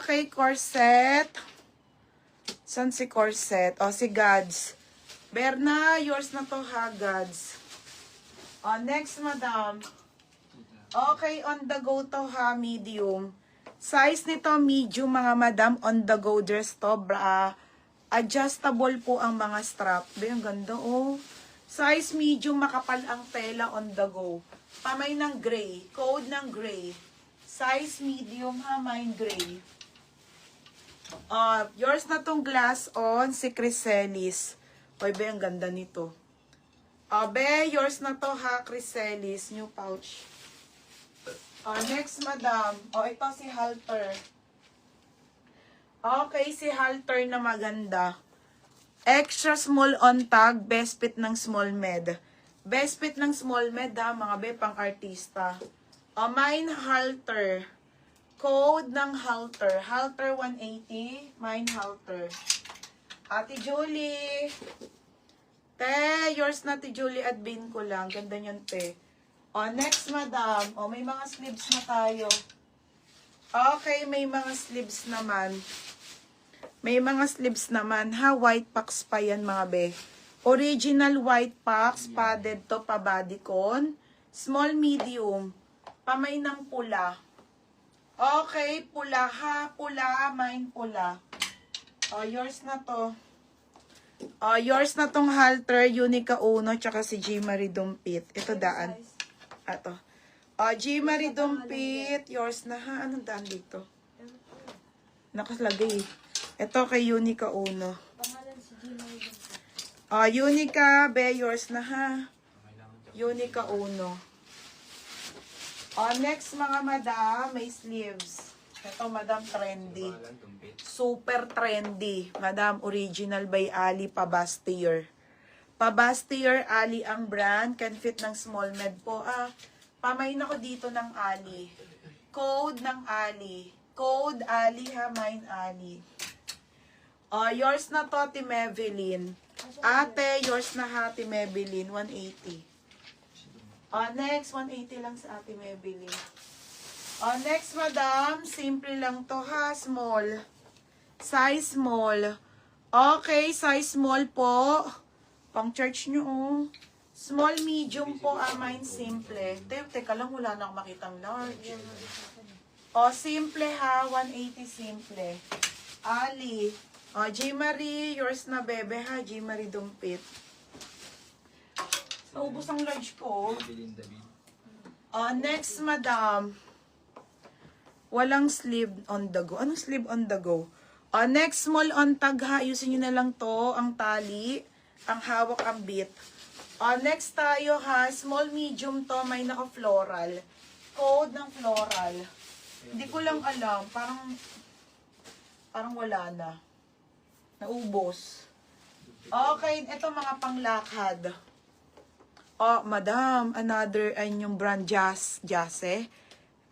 Okay, corset. San si corset? O, si Gads. Berna, yours na to ha, Gads. O, next, madam. Okay, on the go to ha, medium. Size nito, medium, mga madam. On the go dress to, bra. Adjustable po ang mga strap. Ba, ang ganda, oh. Size medium, makapal ang tela, on the go. Pamay ng gray. Code ng gray. Size medium, ha, mine gray. Yours na tong glass on, si Chrysalis. Oy, be, ang ganda nito. Be, yours na to ha, Chrysalis. New pouch. Next, madam. Ito si halter. Okay, si halter na maganda. Extra small on tag, best fit ng small med. Best fit ng small med ha, mga be, pang artista. Mine halter. Code ng halter. Halter 180. Mine halter. Ate Julie. Te, yours na Ate Julie at bin ko lang. Ganda niyan, te. Next, madam. May mga sleeves na tayo. Okay, may mga sleeves naman. May mga sleeves naman, ha? White packs pa yan, mga be. Original white packs, padded to, pa bodycon. Small, medium. Pamay ng pula. Okay, pula, ha? Pula, mine pula. Yours na to. Yours na tong halter, Unica Uno, tsaka si G. Marie Dumpit. Ito daan. Ato. G. Marie Dumpit, yours na ha? Anong daan dito? Nakaslagay. Ito kay Unica Uno. Pangalan si G. Marie Dumpit. Unica, be, yours na ha? Unica Uno. Next, mga madam, may sleeves. Ito, madam, trendy. Super trendy. Madam, original by Ali Pabastier. Pabastier, Ali ang brand. Can fit ng small med po. Pamain ako dito ng Ali. Code ng Ali. Code Ali ha, mine Ali. Yours na to, Team Evelyn. Ate, yours na ha, Team Evelyn. 180. Next, 180 lang sa Ate Maybelline. Next, madam, simple lang to ha, small. Size small. Okay, size small po. Pang church nyo, oh. Small, medium po, mine simple. Teka lang, wala na akong makitang large. Simple ha, 180 simple. Ali. G. Marie, yours na bebe ha, G. Marie Dumpit. Naubos ang large ko. Next, madam. Walang sleeve on the go. Anong sleeve on the go? Next, small on tag ha. Ayusin nyo na lang to. Ang tali. Ang hawak ang bit. Next tayo ha. Small, medium to. May naka-floral. Code ng floral. Hindi ko lang alam. Parang wala na. Naubos. Okay. Ito mga panglakad. Madam, another ay yung brand Jase.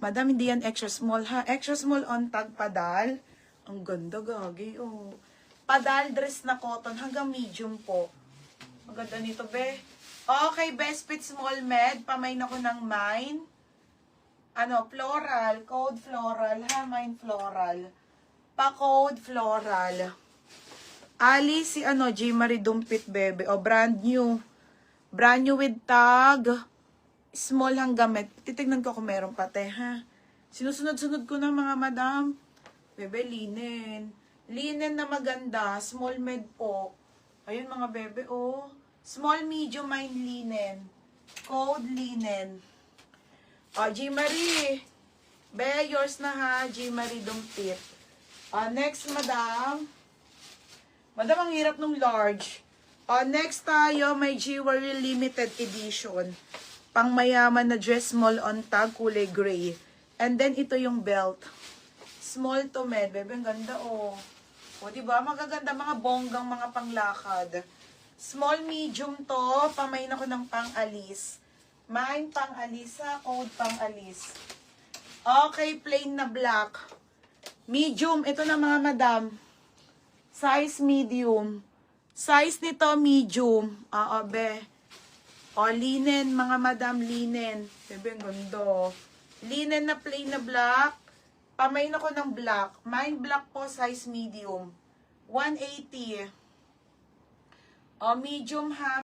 Madam, hindi yan extra small ha. Extra small on tag padal. Ang ganda, gagi. Padal dress na cotton hanggang medium po. Ang ganda nito, be. Okay, best fit small med. Pamain ako ng mine. Floral. Code floral ha. Mine floral. Pa-code floral. Ali si G. Marie Dumpit, bebe. Brand new. Brand new with tag. Small hanggang med. Titignan ko kung meron pati, ha. Sinusunod-sunod ko na mga madam. Bebe, linen. Linen na maganda. Small med po. Ayun mga bebe, Small, medium, mine linen. Code linen. G. Marie. Be, yours na ha. G. Marie Dumpit. Next, madam. Madam, ang hirap nung large. Next tayo, may Jewelry Limited Edition. Pangmayaman na dress, small on tag, kulay gray. And then, ito yung belt. Small to med. Bebe, ang ganda, diba? Magaganda, mga bonggang, mga panglakad. Small, medium to. Pamain ako ng pang-alis. Mine, pang-alis, ha? Code, pang-alis. Okay, plain na black. Medium. Ito na, mga madam. Size medium. Size nito, medium. Be. Linen, mga madam, linen. Bebe, ang ganda. Linen na plain na black. Pamain ako ng black. Mine black po, size medium. 180. Medium ha.